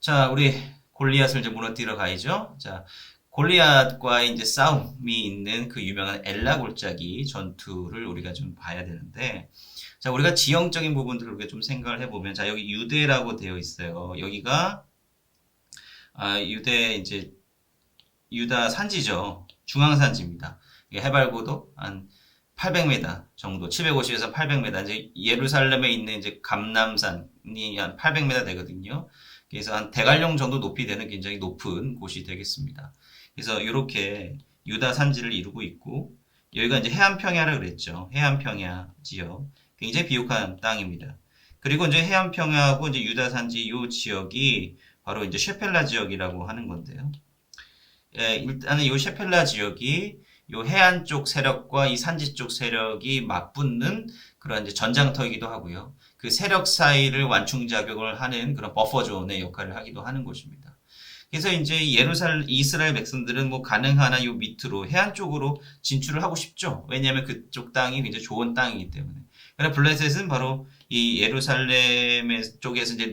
자, 우리 골리앗을 이제 무너뜨리러 가야죠. 자, 골리앗과의 이제 싸움이 있는 그 유명한 엘라 골짜기 전투를 우리가 좀 봐야 되는데, 자, 우리가 지형적인 부분들을 우리가 좀 생각을 해보면, 자, 여기 유대라고 되어 있어요. 여기가, 유대, 이제, 유다 산지죠. 중앙산지입니다. 이게 해발고도 한 800m 정도, 750에서 800m. 이제 예루살렘에 있는 이제 감람산이 한 800m 되거든요. 그래서 한 대관령 정도 높이 되는 굉장히 높은 곳이 되겠습니다. 그래서 이렇게 유다 산지를 이루고 있고, 여기가 이제 해안평야라 그랬죠. 해안평야 지역. 굉장히 비옥한 땅입니다. 그리고 이제 해안평야하고 이제 유다 산지 이 지역이 바로 이제 셰펠라 지역이라고 하는 건데요. 예, 일단은 이 셰펠라 지역이 이 해안 쪽 세력과 이 산지 쪽 세력이 맞붙는 그런 이제 전장터이기도 하고요. 그 세력 사이를 완충작용을 하는 그런 버퍼존의 역할을 하기도 하는 곳입니다. 그래서 이제 이스라엘 백성들은 뭐 가능한 요 밑으로 해안 쪽으로 진출을 하고 싶죠. 왜냐하면 그쪽 땅이 굉장히 좋은 땅이기 때문에. 그러나 블레셋은 바로 이 예루살렘 쪽에서 이제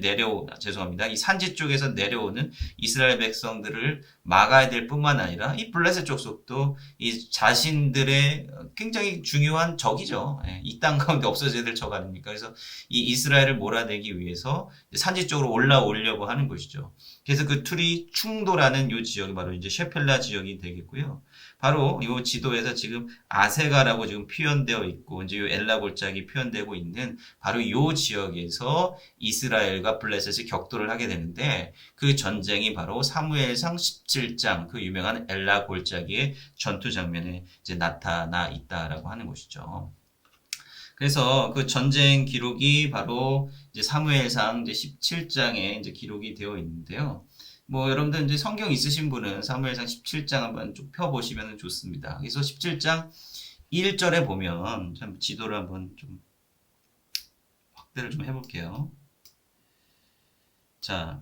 죄송합니다. 이 산지 쪽에서 내려오는 이스라엘 백성들을 막아야 될 뿐만 아니라 이 블레셋 족속도 이 자신들의 굉장히 중요한 적이죠. 예, 이 땅 가운데 없어져야 될 적 아닙니까? 그래서 이 이스라엘을 몰아내기 위해서 산지 쪽으로 올라오려고 하는 것이죠. 그래서 그 둘이 충돌하는 이 지역이 바로 이제 셰펠라 지역이 되겠고요. 바로 이 지도에서 지금 아세가라고 지금 표현되어 있고 이제 이 엘라 골짜기 표현되고 있는 바로 이 지역에서 이스라엘과 블레셋이 격돌을 하게 되는데 그 전쟁이 바로 사무엘상 17장 그 유명한 엘라 골짜기의 전투 장면에 이제 나타나 있다라고 하는 것이죠. 그래서 그 전쟁 기록이 바로 이제 사무엘상 이제 17장에 이제 기록이 되어 있는데요. 뭐 여러분들 이제 성경 있으신 분은 사무엘상 17장 한번 쭉 펴보시면 좋습니다. 그래서 17장 1절에 보면 참 지도를 한번 좀 확대를 좀 해볼게요. 자,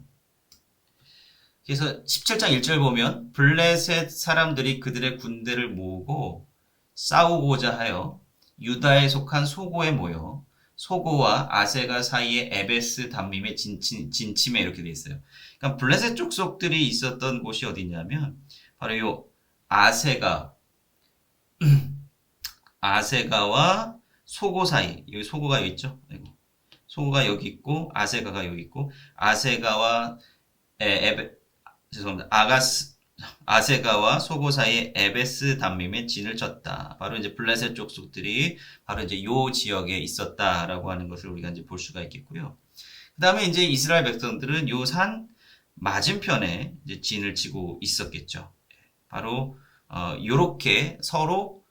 그래서 17장 1절 보면 블레셋 사람들이 그들의 군대를 모으고 싸우고자 하여 유다에 속한 소고에 모여 소고와 아세가 사이에 에베스 담밈에 진침에 이렇게 돼 있어요. 그러니까 블레셋 족속들이 있었던 곳이 어디냐면 바로 요 아세가 아세가와 소고 사이. 여기 소고가 여기 있죠. 소고가 여기 있고 아세가가 여기 있고 아세가와 죄송합니다. 아세가와 소고 사이에 에베스 담밈에 진을 쳤다. 바로 이제 블레셋 족속들이 바로 이제 요 지역에 있었다라고 하는 것을 우리가 이제 볼 수가 있겠고요. 그 다음에 이제 이스라엘 백성들은 요 산 맞은편에 이제 진을 치고 있었겠죠. 바로 요렇게 서로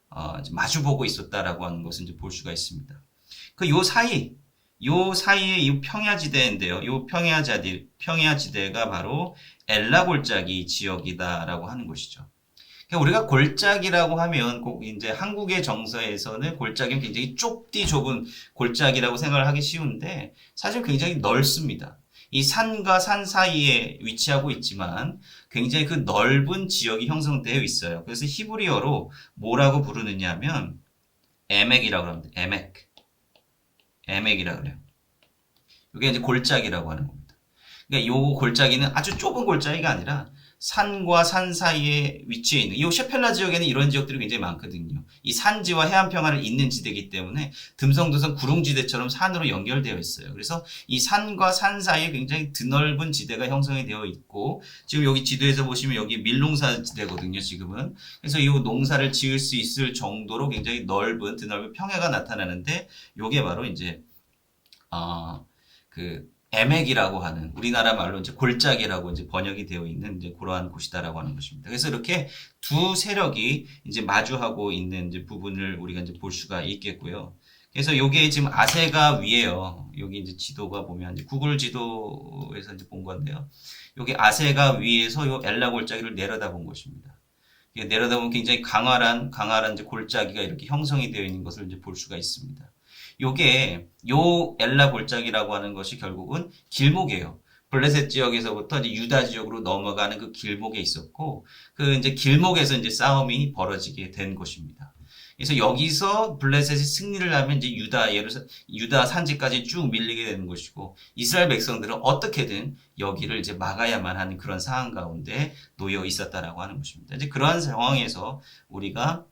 마주보고 있었다라고 하는 것을 이제 볼 수가 있습니다. 그 요 사이에 이 평야지대인데요. 요 평야지대가 바로 엘라 골짜기 지역이다라고 하는 것이죠. 그러니까 우리가 골짜기라고 하면 꼭 이제 한국의 정서에서는 골짜기는 굉장히 좁디 좁은 골짜기라고 생각을 하기 쉬운데 사실 굉장히 넓습니다. 이 산과 산 사이에 위치하고 있지만 굉장히 그 넓은 지역이 형성되어 있어요. 그래서 히브리어로 뭐라고 부르느냐 하면 에멕이라고 합니다. 에멕이라고 그래요. 이게 이제 골짜기라고 하는 겁니다. 그러니까 요 골짜기는 아주 좁은 골짜기가 아니라 산과 산 사이에 위치해 있는 이 셰펠라 지역에는 이런 지역들이 굉장히 많거든요. 이 산지와 해안 평화를 잇는 지대이기 때문에 듬성듬성 구릉지대처럼 산으로 연결되어 있어요. 그래서 이 산과 산 사이에 굉장히 드넓은 지대가 형성이 되어 있고 지금 여기 지도에서 보시면 여기 밀농사 지대거든요. 지금은 그래서 이 농사를 지을 수 있을 정도로 굉장히 드넓은 평야가 나타나는데 이게 바로 이제 그 에멕이라고 하는 우리나라 말로 이제 골짜기라고 이제 번역이 되어 있는 이제 그러한 곳이다라고 하는 것입니다. 그래서 이렇게 두 세력이 이제 마주하고 있는 이제 부분을 우리가 이제 볼 수가 있겠고요. 그래서 요게 지금 아세가 위에요. 여기 이제 지도가 보면 이제 구글 지도에서 이제 본 건데요. 요게 아세가 위에서 요 엘라 골짜기를 내려다본 것입니다. 내려다보면 굉장히 강활한 이제 골짜기가 이렇게 형성이 되어 있는 것을 이제 볼 수가 있습니다. 요게 요 엘라 골짜기라고 하는 것이 결국은 길목이에요. 블레셋 지역에서부터 이제 유다 지역으로 넘어가는 그 길목에 있었고 그 이제 길목에서 이제 싸움이 벌어지게 된 것입니다. 그래서 여기서 블레셋이 승리를 하면 이제 유다 산지까지 쭉 밀리게 되는 것이고 이스라엘 백성들은 어떻게든 여기를 이제 막아야만 하는 그런 상황 가운데 놓여 있었다라고 하는 것입니다. 이제 그러한 상황에서 우리가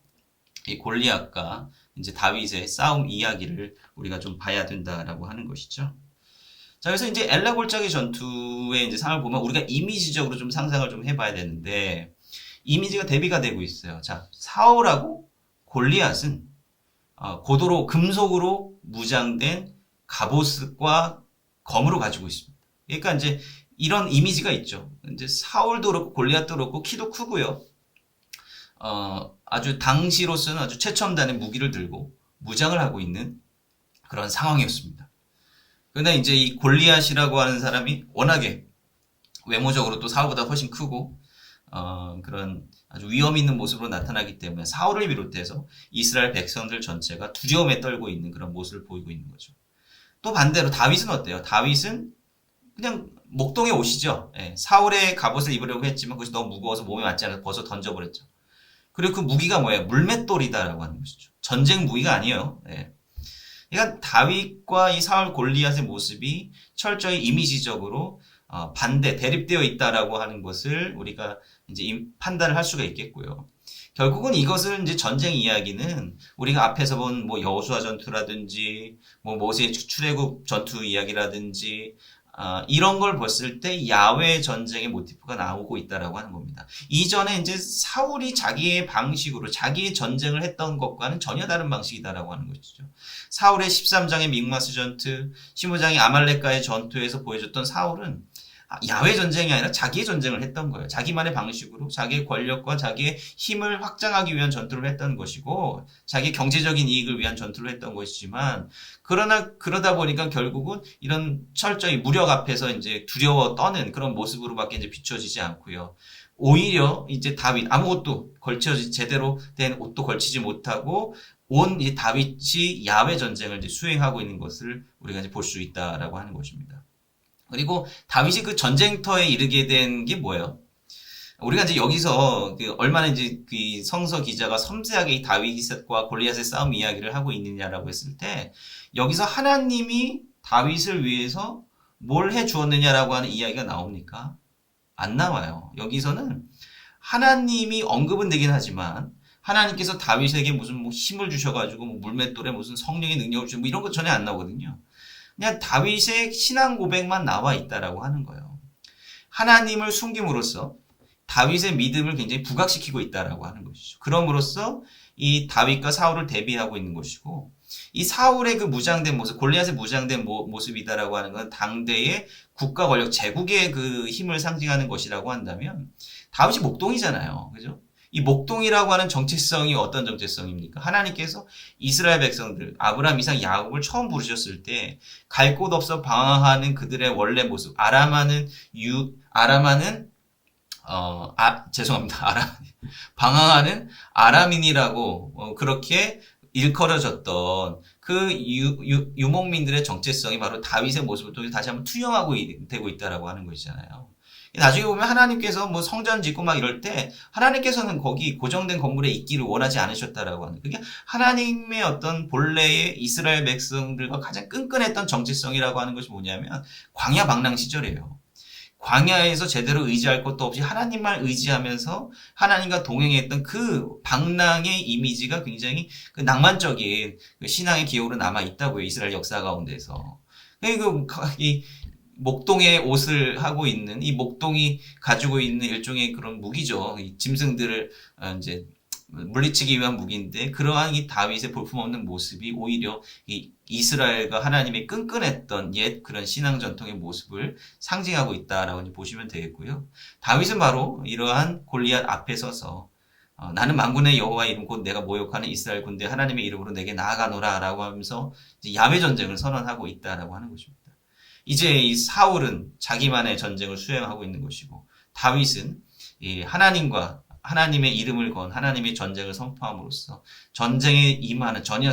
이 골리앗과 이제 다윗의 싸움 이야기를 우리가 좀 봐야 된다라고 하는 것이죠. 자, 그래서 이제 엘라 골짜기 전투의 이제 상황을 보면 우리가 이미지적으로 좀 상상을 좀 해봐야 되는데 이미지가 대비가 되고 있어요. 자, 사울하고 골리앗은 고도로 금속으로 무장된 갑옷과 검으로 가지고 있습니다. 그러니까 이제 이런 이미지가 있죠. 이제 사울도 그렇고 골리앗도 그렇고 키도 크고요. 아주 당시로서는 아주 최첨단의 무기를 들고 무장을 하고 있는 그런 상황이었습니다. 그런데 이제 이 골리앗이라고 하는 사람이 워낙에 외모적으로 또 사울보다 훨씬 크고 그런 아주 위험 있는 모습으로 나타나기 때문에 사울을 비롯해서 이스라엘 백성들 전체가 두려움에 떨고 있는 그런 모습을 보이고 있는 거죠. 또 반대로 다윗은 어때요? 다윗은 그냥 목동에 오시죠. 예, 사울의 갑옷을 입으려고 했지만 그것이 너무 무거워서 몸에 맞지 않아서 벗어 던져버렸죠. 그리고 그 무기가 뭐예요? 물맷돌이다라고 하는 것이죠. 전쟁 무기가 아니에요. 예. 그러니까 다윗과 이 사울 골리앗의 모습이 철저히 이미지적으로 반대, 대립되어 있다라고 하는 것을 우리가 이제 판단을 할 수가 있겠고요. 결국은 이것을 이제 전쟁 이야기는 우리가 앞에서 본 뭐 여호수아 전투라든지 뭐 모세 출애굽 전투 이야기라든지 이런 걸 봤을 때 야외 전쟁의 모티프가 나오고 있다라고 하는 겁니다. 이전에 이제 사울이 자기의 방식으로 자기의 전쟁을 했던 것과는 전혀 다른 방식이다라고 하는 것이죠. 사울의 13장의 믹마스 전투, 15장의 아말렉과의 전투에서 보여줬던 사울은 야외 전쟁이 아니라 자기의 전쟁을 했던 거예요. 자기만의 방식으로 자기의 권력과 자기의 힘을 확장하기 위한 전투를 했던 것이고 자기 경제적인 이익을 위한 전투를 했던 것이지만 그러다 보니까 결국은 이런 철저히 무력 앞에서 이제 두려워 떠는 그런 모습으로밖에 이제 비춰지지 않고요. 오히려 이제 다윗 아무것도 제대로 된 옷도 걸치지 못하고 온 이 다윗이 야외 전쟁을 이제 수행하고 있는 것을 우리가 이제 볼 수 있다라고 하는 것입니다. 그리고 다윗이 그 전쟁터에 이르게 된 게 뭐예요? 우리가 이제 여기서 얼마나 이제 그 성서 기자가 섬세하게 이 다윗과 골리앗의 싸움 이야기를 하고 있느냐라고 했을 때 여기서 하나님이 다윗을 위해서 뭘 해 주었느냐라고 하는 이야기가 나옵니까? 안 나와요. 여기서는 하나님이 언급은 되긴 하지만 하나님께서 다윗에게 무슨 뭐 힘을 주셔가지고 뭐 물맷돌에 무슨 성령의 능력을 주고 뭐 이런 거 전혀 안 나오거든요. 그냥 다윗의 신앙 고백만 나와 있다라고 하는 거예요. 하나님을 숨김으로써 다윗의 믿음을 굉장히 부각시키고 있다라고 하는 것이죠. 그럼으로써 이 다윗과 사울을 대비하고 있는 것이고 이 사울의 그 무장된 모습, 골리앗의 무장된 모습이다라고 하는 건 당대의 국가 권력, 제국의 그 힘을 상징하는 것이라고 한다면 다윗이 목동이잖아요. 그죠? 이 목동이라고 하는 정체성이 어떤 정체성입니까? 하나님께서 이스라엘 백성들, 아브라함, 이삭, 야곱을 처음 부르셨을 때 갈 곳 없어 방황하는 그들의 원래 모습, 방황하는 아람인이라고 그렇게 일컬어졌던 그 유목민들의 정체성이 바로 다윗의 모습을 통해 다시 한번 투영하고 되고 있다라고 하는 것이잖아요. 나중에 보면 하나님께서 뭐 성전 짓고 막 이럴 때 하나님께서는 거기 고정된 건물에 있기를 원하지 않으셨다라고 하는 그게 하나님의 어떤 본래의 이스라엘 백성들과 가장 끈끈했던 정체성이라고 하는 것이 뭐냐면 광야 방랑 시절이에요. 광야에서 제대로 의지할 것도 없이 하나님만 의지하면서 하나님과 동행했던 그 방랑의 이미지가 굉장히 그 낭만적인 그 신앙의 기억으로 남아 있다고요. 이스라엘 역사 가운데서. 이 목동의 옷을 하고 있는 이 목동이 가지고 있는 일종의 그런 무기죠. 이 짐승들을 이제 물리치기 위한 무기인데 그러한 이 다윗의 볼품없는 모습이 오히려 이 이스라엘과 하나님의 끈끈했던 옛 그런 신앙 전통의 모습을 상징하고 있다라고 보시면 되겠고요. 다윗은 바로 이러한 골리앗 앞에 서서 나는 만군의 여호와의 이름 곧 내가 모욕하는 이스라엘 군대 하나님의 이름으로 내게 나아가노라라고 하면서 야외 전쟁을 선언하고 있다라고 하는 것입니다. 이제 이 사울은 자기만의 전쟁을 수행하고 있는 것이고 다윗은 이 하나님과 하나님의 이름을 건 하나님의 전쟁을 선포함으로써 전쟁에 임하는 전혀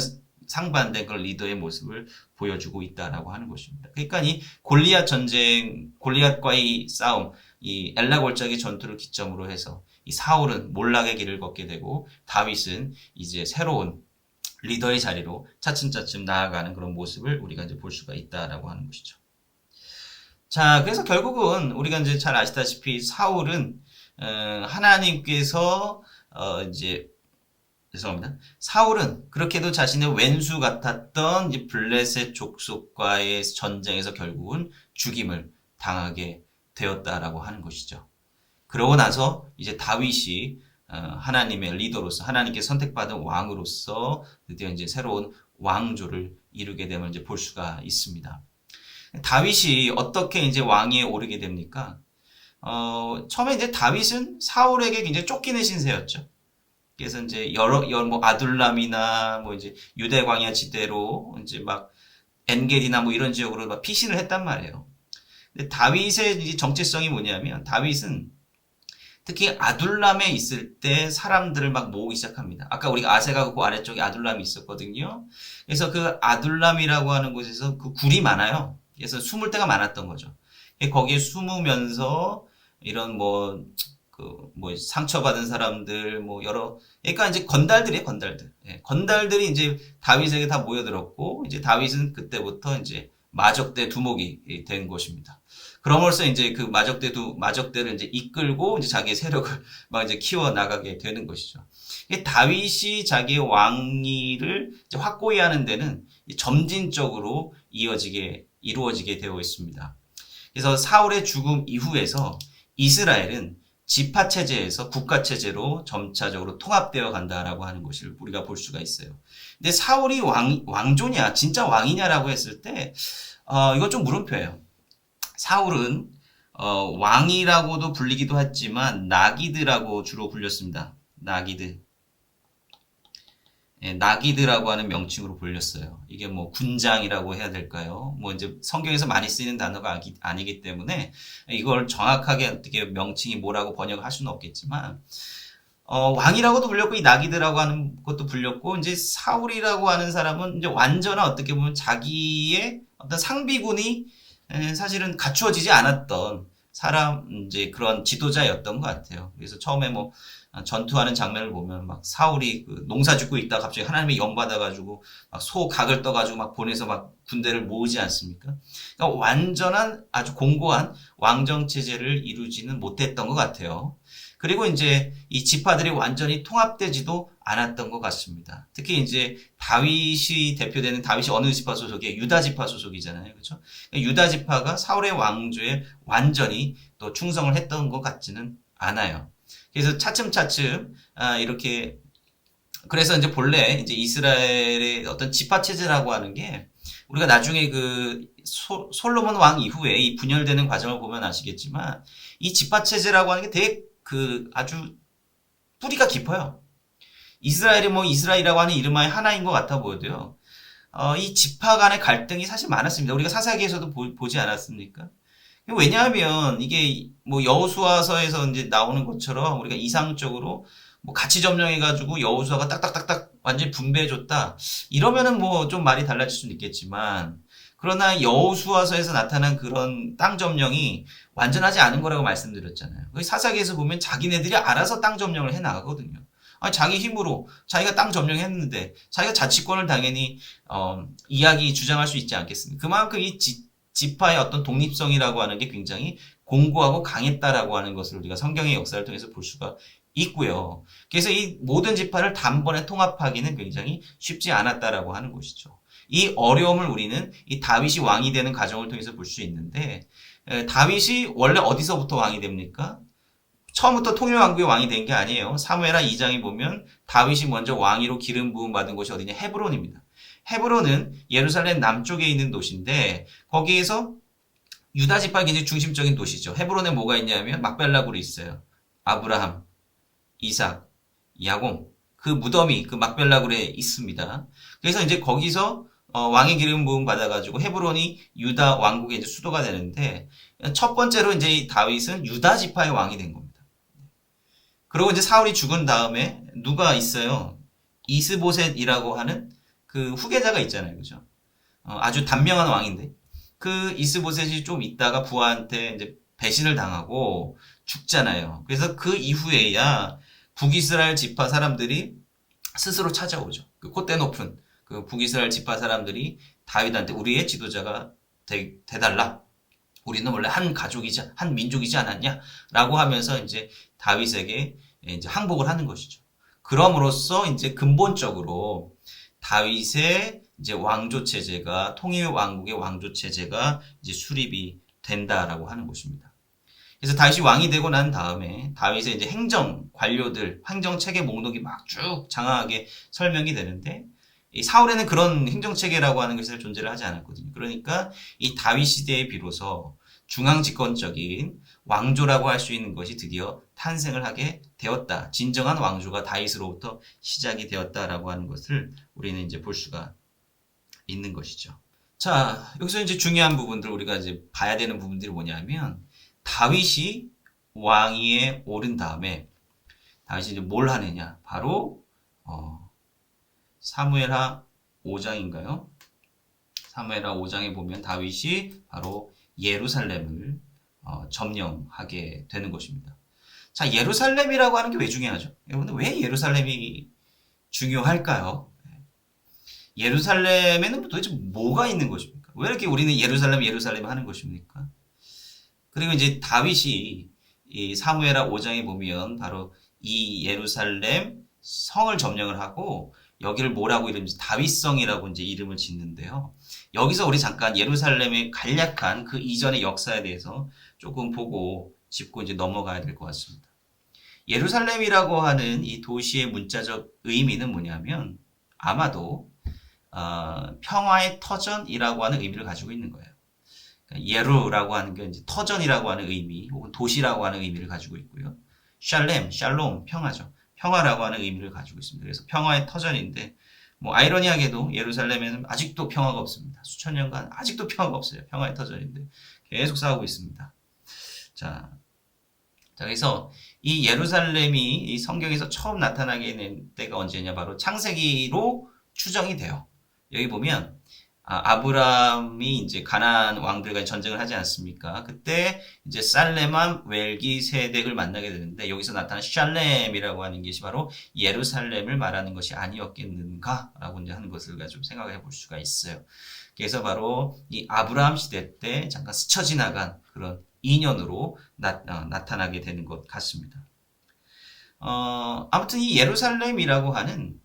상반된 그런 리더의 모습을 보여주고 있다라고 하는 것입니다. 그러니까 이 골리앗 전쟁, 골리앗과의 싸움, 이 엘라 골짜기 전투를 기점으로 해서 이 사울은 몰락의 길을 걷게 되고 다윗은 이제 새로운 리더의 자리로 차츰차츰 나아가는 그런 모습을 우리가 이제 볼 수가 있다라고 하는 것이죠. 자, 그래서 결국은 우리가 이제 잘 아시다시피 사울은 하나님께서 이제 죄송합니다. 사울은 그렇게도 자신의 왼수 같았던 이 블레셋 족속과의 전쟁에서 결국은 죽임을 당하게 되었다라고 하는 것이죠. 그러고 나서 이제 다윗이 하나님의 리더로서 하나님께 선택받은 왕으로서 드디어 이제 새로운 왕조를 이루게 됨을 이제 볼 수가 있습니다. 다윗이 어떻게 이제 왕위에 오르게 됩니까? 처음에 이제 다윗은 사울에게 굉장히 쫓기는 신세였죠. 그래서 이제 여러 뭐 아둘람이나 뭐 이제 유대 광야 지대로 이제 막 엔겔이나 뭐 이런 지역으로 막 피신을 했단 말이에요. 근데 다윗의 이제 정체성이 뭐냐면 다윗은 특히 아둘람에 있을 때 사람들을 막 모으기 시작합니다. 아까 우리가 아세가 그 아래쪽에 아둘람이 있었거든요. 그래서 그 아둘람이라고 하는 곳에서 그 굴이 많아요. 그래서 숨을 데가 많았던 거죠. 거기에 숨으면서 이런 뭐 상처받은 사람들, 뭐 그러니까 이제 건달들이에요, 건달들. 예, 건달들이 이제 다윗에게 다 모여들었고, 이제 다윗은 그때부터 이제 마적대 두목이 된 것입니다. 그럼으로써 이제 그 마적대를 이제 이끌고 이제 자기의 세력을 막 이제 키워 나가게 되는 것이죠. 다윗이 자기의 왕위를 이제 확고히 하는 데는 점진적으로 이루어지게 되어 있습니다. 그래서 사울의 죽음 이후에서 이스라엘은 지파 체제에서 국가 체제로 점차적으로 통합되어 간다라고 하는 것을 우리가 볼 수가 있어요. 근데 사울이 왕조냐, 진짜 왕이냐라고 했을 때, 이건 좀 물음표예요. 사울은, 왕이라고도 불리기도 했지만, 나기드라고 주로 불렸습니다. 나기드. 예, 나기드라고 하는 명칭으로 불렸어요. 이게 뭐 군장이라고 해야 될까요? 뭐 이제 성경에서 많이 쓰이는 단어가 아니기 때문에 이걸 정확하게 어떻게 명칭이 뭐라고 번역을 할 수는 없겠지만 왕이라고도 불렸고 이 나기드라고 하는 것도 불렸고 이제 사울이라고 하는 사람은 이제 완전한 어떻게 보면 자기의 어떤 상비군이 사실은 갖추어지지 않았던 사람 이제 그런 지도자였던 것 같아요. 그래서 처음에 뭐 전투하는 장면을 보면 막 사울이 그 농사 짓고 있다 갑자기 하나님의 영 받아가지고 막 소 각을 떠가지고 막 보내서 막 군대를 모으지 않습니까? 그러니까 완전한 아주 공고한 왕정 체제를 이루지는 못했던 것 같아요. 그리고 이제 이 지파들이 완전히 통합되지도 않았던 것 같습니다. 특히 이제 다윗이 어느 지파 소속이에요? 유다 지파 소속이잖아요. 그렇죠? 유다 지파가 사울의 왕조에 완전히 또 충성을 했던 것 같지는 않아요. 그래서 차츰차츰 이렇게 그래서 이제 본래 이제 이스라엘의 어떤 지파 체제라고 하는 게 우리가 나중에 그 솔로몬 왕 이후에 이 분열되는 과정을 보면 아시겠지만 이 지파 체제라고 하는 게 되게 그 아주 뿌리가 깊어요. 이스라엘이 뭐 이스라엘이라고 하는 이름하에 하나인 것 같아 보여도요. 이 지파 간의 갈등이 사실 많았습니다. 우리가 사사기에서도 보지 않았습니까? 왜냐하면 이게 뭐 여호수아서에서 이제 나오는 것처럼 우리가 이상적으로 뭐 같이 점령해가지고 여호수아가 딱딱딱딱 완전히 분배해줬다. 이러면은 뭐 좀 말이 달라질 수는 있겠지만 그러나 여호수아서에서 나타난 그런 땅 점령이 완전하지 않은 거라고 말씀드렸잖아요. 사사기에서 보면 자기네들이 알아서 땅 점령을 해 나가거든요. 아니, 자기 힘으로 자기가 땅 점령했는데 자기가 자치권을 당연히 이야기 주장할 수 있지 않겠습니까? 그만큼 이 지파의 어떤 독립성이라고 하는 게 굉장히 공고하고 강했다라고 하는 것을 우리가 성경의 역사를 통해서 볼 수가 있고요. 그래서 이 모든 지파를 단번에 통합하기는 굉장히 쉽지 않았다라고 하는 것이죠. 이 어려움을 우리는 이 다윗이 왕이 되는 과정을 통해서 볼 수 있는데 다윗이 원래 어디서부터 왕이 됩니까? 처음부터 통일왕국의 왕이 된 게 아니에요. 사무엘하 2장에 보면 다윗이 먼저 왕위로 기름 부음 받은 곳이 어디냐? 헤브론입니다. 헤브론은 예루살렘 남쪽에 있는 도시인데 거기에서 유다 지파가 굉장히 중심적인 도시죠. 헤브론에 뭐가 있냐면 막벨라 굴이 있어요. 아브라함, 이삭, 야곱 그 무덤이 그 막벨라 굴에 있습니다. 그래서 이제 거기서 왕의 기름 부음 받아가지고 헤브론이 유다 왕국의 이제 수도가 되는데 첫 번째로 이제 다윗은 유다 지파의 왕이 된 겁니다. 그리고 이제 사울이 죽은 다음에 누가 있어요? 이스보셋이라고 하는 그 후계자가 있잖아요. 그죠? 아주 단명한 왕인데 그 이스보셋이 좀 있다가 부하한테 이제 배신을 당하고 죽잖아요. 그래서 그 이후에야 북이스라엘 지파 사람들이 스스로 찾아오죠. 그 콧대 높은 그 북이스라엘 지파 사람들이 다윗한테 우리의 지도자가 돼달라. 우리는 원래 한 가족이자 한 민족이지 않았냐? 라고 하면서 이제 다윗에게 이제 항복을 하는 것이죠. 그럼으로써 이제 근본적으로 다윗의 이제 왕조 체제가 통일 왕국의 왕조 체제가 이제 수립이 된다라고 하는 것입니다. 그래서 다윗이 왕이 되고 난 다음에 다윗의 이제 행정 관료들 행정 체계 목록이 막 쭉 장황하게 설명이 되는데 이 사울에는 그런 행정 체계라고 하는 것이 존재를 하지 않았거든요. 그러니까 이 다윗 시대에 비로소 중앙 집권적인 왕조라고 할 수 있는 것이 드디어 탄생을 하게 되었다. 진정한 왕조가 다윗으로부터 시작이 되었다라고 하는 것을 우리는 이제 볼 수가 있는 것이죠. 자, 여기서 이제 중요한 부분들 우리가 이제 봐야 되는 부분들이 뭐냐면 다윗이 왕위에 오른 다음에 다윗이 이제 뭘 하느냐? 바로 사무엘하 5장인가요? 사무엘하 5장에 보면 다윗이 바로 예루살렘을 점령하게 되는 것입니다. 자, 예루살렘이라고 하는 게 왜 중요하죠? 여러분들 왜 예루살렘이 중요할까요? 예루살렘에는 도대체 뭐가 있는 것입니까? 왜 이렇게 우리는 예루살렘 하는 것입니까? 그리고 이제 다윗이 이 사무엘하 5장에 보면 바로 이 예루살렘 성을 점령을 하고 여기를 뭐라고 이름인지 다윗성이라고 이제 이름을 짓는데요. 여기서 우리 잠깐 예루살렘의 간략한 그 이전의 역사에 대해서 조금 보고 짚고 이제 넘어가야 될 것 같습니다. 예루살렘이라고 하는 이 도시의 문자적 의미는 뭐냐면 아마도 평화의 터전이라고 하는 의미를 가지고 있는 거예요. 그러니까 예루라고 하는 게 이제 터전이라고 하는 의미 혹은 도시라고 하는 의미를 가지고 있고요. 샬롬, 평화죠. 평화라고 하는 의미를 가지고 있습니다. 그래서 평화의 터전인데 뭐 아이러니하게도 예루살렘에는 아직도 평화가 없습니다. 수천 년간 아직도 평화가 없어요. 평화의 터전인데 계속 싸우고 있습니다. 자, 그래서 이 예루살렘이 이 성경에서 처음 나타나게 된 때가 언제냐 바로 창세기로 추정이 돼요. 여기 보면 아브라함이 이제 가나안 왕들과 전쟁을 하지 않습니까? 그때 이제 살레만 웰기세덱을 만나게 되는데 여기서 나타난 샬렘이라고 하는 것이 바로 예루살렘을 말하는 것이 아니었겠는가라고 이제 하는 것을 가지고 생각해 볼 수가 있어요. 그래서 바로 이 아브라함 시대 때 잠깐 스쳐 지나간 그런 인연으로 나타나게 되는 것 같습니다. 아무튼 이 예루살렘이라고 하는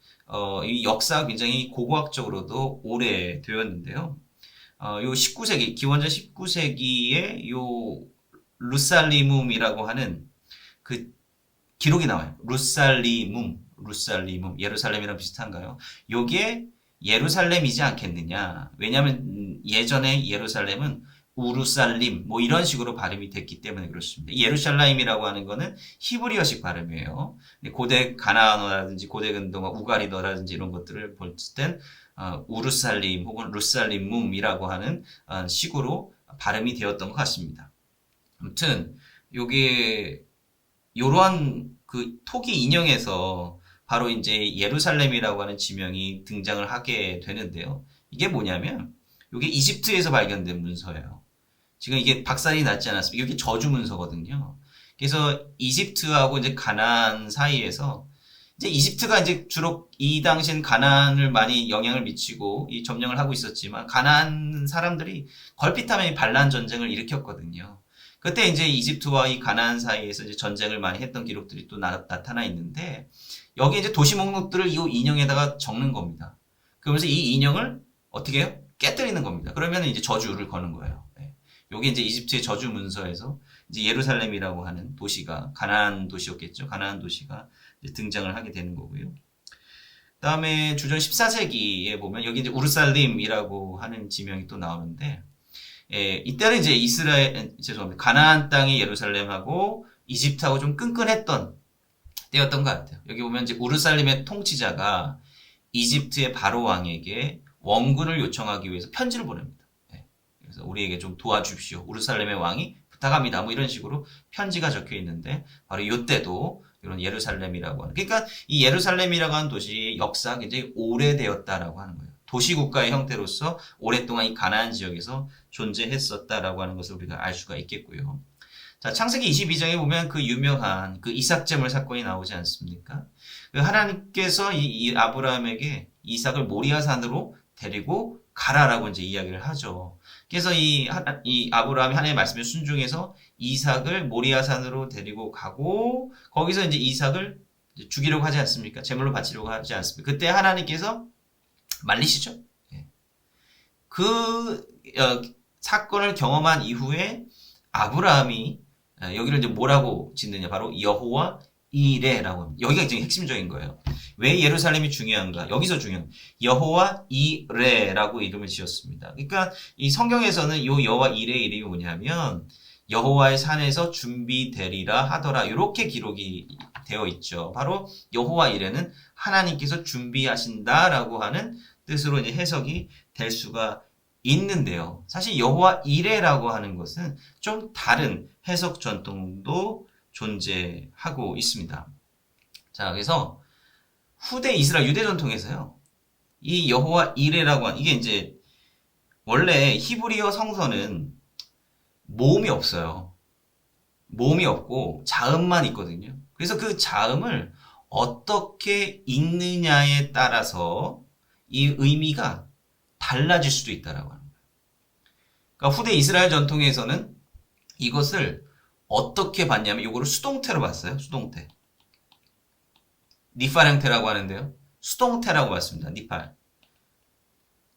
이 역사가 굉장히 고고학적으로도 오래되었는데요. 요 19세기, 기원전 19세기에 요 루살리움이라고 하는 그 기록이 나와요. 루살리움, 예루살렘이랑 비슷한가요? 요게 예루살렘이지 않겠느냐. 왜냐하면 예전에 예루살렘은 우루살림 뭐 이런 식으로 발음이 됐기 때문에 그렇습니다. 예루샬라임이라고 하는 거는 히브리어식 발음이에요. 고대 가나안어라든지 고대 근동어 우가리더라든지 이런 것들을 볼 땐 우루살림 혹은 루살림움이라고 하는 식으로 발음이 되었던 것 같습니다. 아무튼 요게 요러한 그 토기 인형에서 바로 이제 예루살렘이라고 하는 지명이 등장을 하게 되는데요. 이게 뭐냐면 이게 이집트에서 발견된 문서예요. 지금 이게 박살이 났지 않았습니까? 이게 저주 문서거든요. 그래서 이집트하고 이제 가나안 사이에서 이제 이집트가 이제 주로 이 당시엔 가나안을 많이 영향을 미치고 이 점령을 하고 있었지만 가나안 사람들이 걸핏하면 반란 전쟁을 일으켰거든요. 그때 이제 이집트와 이 가나안 사이에서 이제 전쟁을 많이 했던 기록들이 또 나타나 있는데 여기 이제 도시 목록들을 이 인형에다가 적는 겁니다. 그러면서 이 인형을 어떻게 해요? 깨뜨리는 겁니다. 그러면 이제 저주를 거는 거예요. 네. 요게 이제 이집트의 저주 문서에서 이제 예루살렘이라고 하는 도시가 가나안 도시였겠죠. 가나안 도시가 이제 등장을 하게 되는 거고요. 그다음에 주전 14세기에 보면 여기 이제 우르살림이라고 하는 지명이 또 나오는데 이때는 이제 가나안 땅의 예루살렘하고 이집트하고 좀 끈끈했던 때였던 것 같아요. 여기 보면 이제 우르살림의 통치자가 이집트의 바로 왕에게 원군을 요청하기 위해서 편지를 보냅니다. 그래서 우리에게 좀 도와주십시오. 우르살렘의 왕이 부탁합니다. 뭐 이런 식으로 편지가 적혀 있는데 바로 이때도 이런 예루살렘이라고 하는 그러니까 이 예루살렘이라고 하는 도시의 역사가 굉장히 오래되었다라고 하는 거예요. 도시국가의 형태로서 오랫동안 이 가나안 지역에서 존재했었다라고 하는 것을 우리가 알 수가 있겠고요. 자, 창세기 22장에 보면 그 유명한 그 이삭제물 사건이 나오지 않습니까? 그 하나님께서 이 아브라함에게 이삭을 모리아산으로 데리고 가라라고 이제 이야기를 하죠. 그래서 이 아브라함이 하나님의 말씀에 순종해서 이삭을 모리아산으로 데리고 가고 거기서 이제 이삭을 죽이려고 하지 않습니까? 제물로 바치려고 하지 않습니까? 그때 하나님께서 말리시죠. 예. 그 사건을 경험한 이후에 아브라함이 여기를 이제 뭐라고 짓느냐? 바로 여호와 이레라고 합니다. 여기가 지금 핵심적인 거예요. 왜 예루살렘이 중요한가? 여기서 중요한 여호와 이레라고 이름을 지었습니다. 그러니까 이 성경에서는 이 여호와 이레 이름이 뭐냐면 여호와의 산에서 준비되리라 하더라 이렇게 기록이 되어 있죠. 바로 여호와 이레는 하나님께서 준비하신다라고 하는 뜻으로 이제 해석이 될 수가 있는데요. 사실 여호와 이레라고 하는 것은 좀 다른 해석 전통도 존재하고 있습니다. 자, 그래서 후대 이스라엘 유대 전통에서요. 이 여호와 이레라고 하는 이게 이제 원래 히브리어 성서는 모음이 없어요. 모음이 없고 자음만 있거든요. 그래서 그 자음을 어떻게 읽느냐에 따라서 이 의미가 달라질 수도 있다라고 하는 거예요. 그러니까 후대 이스라엘 전통에서는 이것을 어떻게 봤냐면 이거를 수동태로 봤어요. 수동태. 니팔 형태라고 하는데요. 수동태라고 봤습니다. 니팔.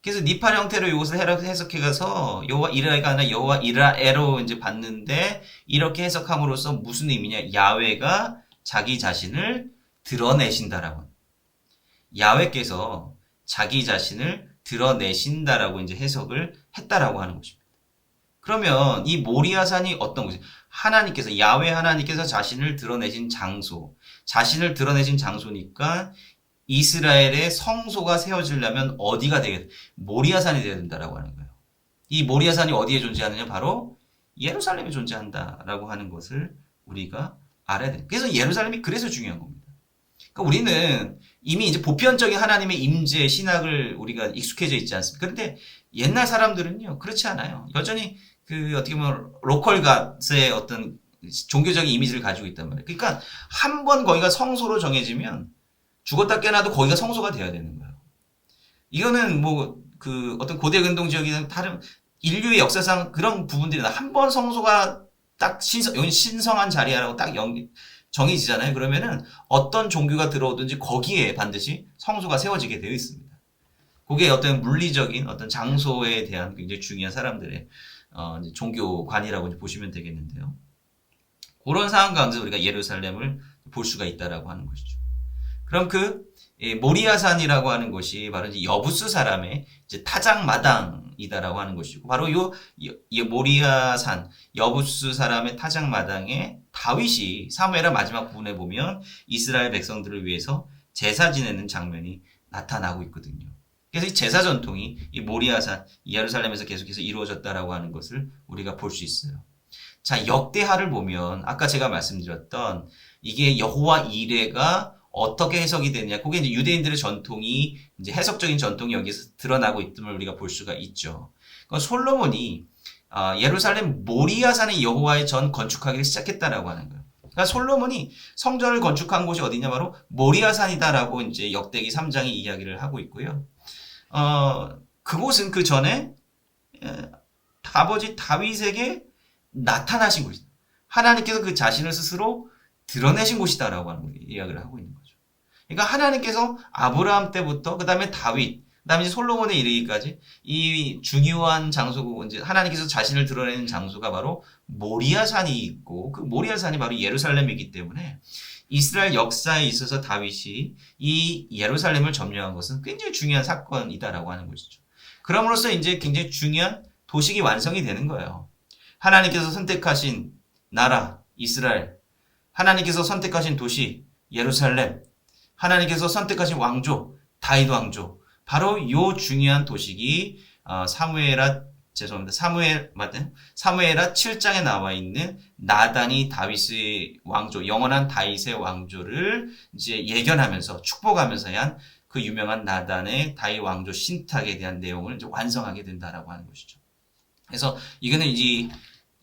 그래서 니팔 형태로 이것을 해석해 가서 여호와 이라가 아니라 여호와 이라에로 이제 봤는데 이렇게 해석함으로써 무슨 의미냐? 야훼가 자기 자신을 드러내신다라고. 야훼께서 자기 자신을 드러내신다라고 이제 해석을 했다라고 하는 것입니다. 그러면 이 모리아산이 어떤 곳이 하나님께서 야훼 하나님께서 자신을 드러내신 장소, 자신을 드러내신 장소니까 이스라엘의 성소가 세워지려면 어디가 되겠다? 모리아산이 되어야 된다라고 하는 거예요. 이 모리아산이 어디에 존재하느냐? 바로 예루살렘에 존재한다라고 하는 것을 우리가 알아야 돼요. 그래서 예루살렘이 그래서 중요한 겁니다. 그러니까 우리는 이미 이제 보편적인 하나님의 임재 신학을 우리가 익숙해져 있지 않습니까? 그런데 옛날 사람들은요, 그렇지 않아요. 여전히 그 어떻게 보면 로컬 갓의 어떤 종교적인 이미지를 가지고 있단 말이에요. 그러니까 한 번 거기가 성소로 정해지면 죽었다 깨어나도 거기가 성소가 되어야 되는 거예요. 이거는 뭐 그 어떤 고대 근동 지역이나 다른 인류의 역사상 그런 부분들이 한 번 성소가 딱 신성한 자리라고 딱 정해지잖아요. 그러면은 어떤 종교가 들어오든지 거기에 반드시 성소가 세워지게 되어 있습니다. 그게 어떤 물리적인 어떤 장소에 대한 굉장히 중요한 사람들의 이제 종교관이라고 이제 보시면 되겠는데요. 그런 상황 가운데 우리가 예루살렘을 볼 수가 있다라고 하는 것이죠. 그럼 그 모리아산이라고 하는 것이 바로 이제 여부스 사람의 이제 타작마당이다라고 하는 것이고 바로 요 모리아산 여부스 사람의 타작마당에 다윗이 사무엘하 마지막 부분에 보면 이스라엘 백성들을 위해서 제사 지내는 장면이 나타나고 있거든요. 그래서 이 제사 전통이 이 모리아산 예루살렘에서 계속해서 이루어졌다라고 하는 것을 우리가 볼 수 있어요. 자, 역대하를 보면 아까 제가 말씀드렸던 이게 여호와 이레가 어떻게 해석이 되느냐. 그게 이제 유대인들의 전통이 이제 해석적인 전통이 여기서 드러나고 있음을 우리가 볼 수가 있죠. 그러니까 솔로몬이 예루살렘 모리아산의 여호와의 전 건축하기를 시작했다라고 하는 거예요. 그러니까 솔로몬이 성전을 건축한 곳이 어디냐 바로 모리아산이다라고 이제 역대기 3장이 이야기를 하고 있고요. 그곳은 그 전에 아버지 다윗에게 나타나신 곳이다. 하나님께서 그 자신을 스스로 드러내신 곳이다라고 하는 이야기를 하고 있는 거죠. 그러니까 하나님께서 아브라함 때부터 그 다음에 다윗, 그 다음에 솔로몬에 이르기까지 이 중요한 장소고 이제 하나님께서 자신을 드러내는 장소가 바로 모리아산이 있고 그 모리아산이 바로 예루살렘이기 때문에 이스라엘 역사에 있어서 다윗이 이 예루살렘을 점령한 것은 굉장히 중요한 사건이다라고 하는 것이죠. 그럼으로써 이제 굉장히 중요한 도식이 완성이 되는 거예요. 하나님께서 선택하신 나라 이스라엘, 하나님께서 선택하신 도시 예루살렘, 하나님께서 선택하신 왕조 다윗 왕조, 바로 요 중요한 도식이 사무엘하 7장에 나와 있는 나단이 다윗의 왕조, 영원한 다윗의 왕조를 이제 예견하면서 축복하면서 한 그 유명한 나단의 다윗 왕조 신탁에 대한 내용을 이제 완성하게 된다라고 하는 것이죠. 그래서 이거는 이제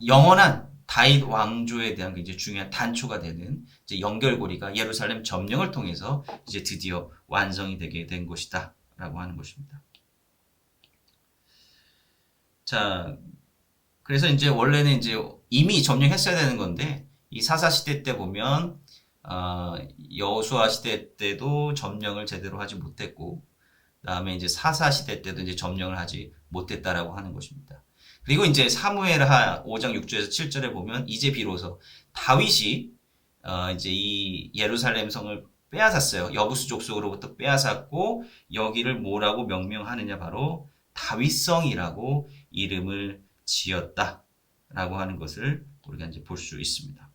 영원한 다윗 왕조에 대한 굉장히 중요한 단초가 되는 이제 연결고리가 예루살렘 점령을 통해서 이제 드디어 완성이 되게 된 것이다라고 하는 것입니다. 자, 그래서 이제 원래는 이제 이미 점령했어야 되는 건데 이 사사 시대 때 보면 여호수아 시대 때도 점령을 제대로 하지 못했고 그다음에 이제 사사 시대 때도 이제 점령을 하지 못했다라고 하는 것입니다. 그리고 이제 사무엘하 5장 6절에서 7절에 보면 이제 비로소 다윗이 이제 이 예루살렘 성을 빼앗았어요. 여부수 족속으로부터 빼앗았고 여기를 뭐라고 명명하느냐 바로 다윗성이라고 이름을 지었다라고 하는 것을 우리가 이제 볼 수 있습니다.